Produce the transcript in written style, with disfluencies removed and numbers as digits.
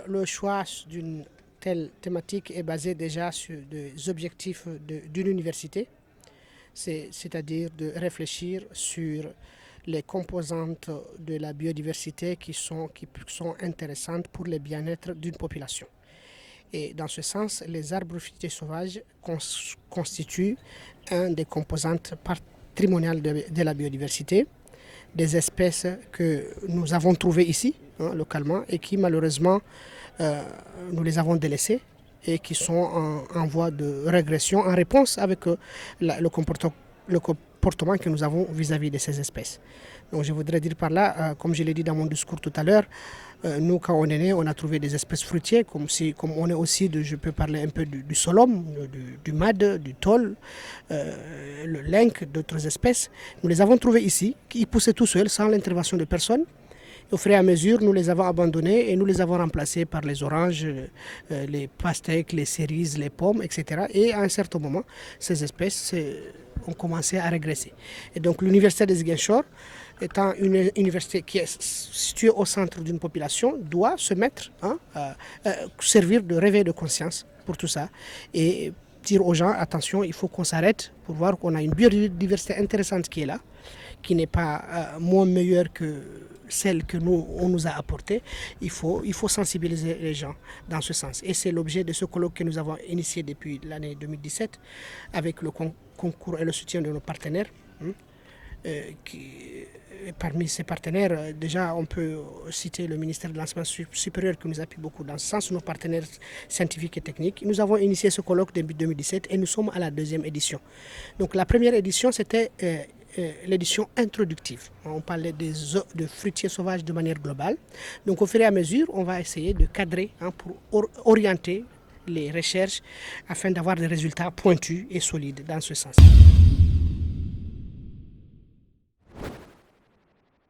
le choix d'une telle thématique est basé déjà sur des objectifs d'une université, c'est-à-dire de réfléchir sur les composantes de la biodiversité qui sont intéressantes pour le bien-être d'une population. Et dans ce sens, les arbres fruitiers sauvages constituent un des composantes patrimoniales de la biodiversité, des espèces que nous avons trouvées ici, localement, et qui malheureusement, nous les avons délaissées et qui sont en voie de régression en réponse avec le comportement que nous avons vis-à-vis de ces espèces. Donc je voudrais dire par là, comme je l'ai dit dans mon discours tout à l'heure, nous quand on est né, on a trouvé des espèces fruitières, comme on est aussi, je peux parler un peu du solum, du mad, du tôle, le lenc, d'autres espèces. Nous les avons trouvées ici, qui poussaient tout seuls, sans l'intervention de personne. Au fur et à mesure, nous les avons abandonnés et nous les avons remplacés par les oranges, les pastèques, les cerises, les pommes, etc. Et à un certain moment, ces espèces ont commencé à régresser. Et donc l'université de Ziguinchor, étant une université qui est située au centre d'une population, doit se mettre, servir de réveil de conscience pour tout ça et dire aux gens, attention, il faut qu'on s'arrête pour voir qu'on a une biodiversité intéressante qui est là, qui n'est pas moins meilleure que celle que on nous a apportée. Il faut sensibiliser les gens dans ce sens. Et c'est l'objet de ce colloque que nous avons initié depuis l'année 2017 avec le concours et le soutien de nos partenaires. Parmi ces partenaires, déjà on peut citer le ministère de l'Enseignement supérieur qui nous appuie beaucoup dans ce sens, nos partenaires scientifiques et techniques. Nous avons initié ce colloque début 2017 et nous sommes à la deuxième édition. Donc la première édition c'était l'édition introductive. On parlait de fruitiers sauvages de manière globale. Donc au fur et à mesure, on va essayer de cadrer pour orienter les recherches afin d'avoir des résultats pointus et solides dans ce sens.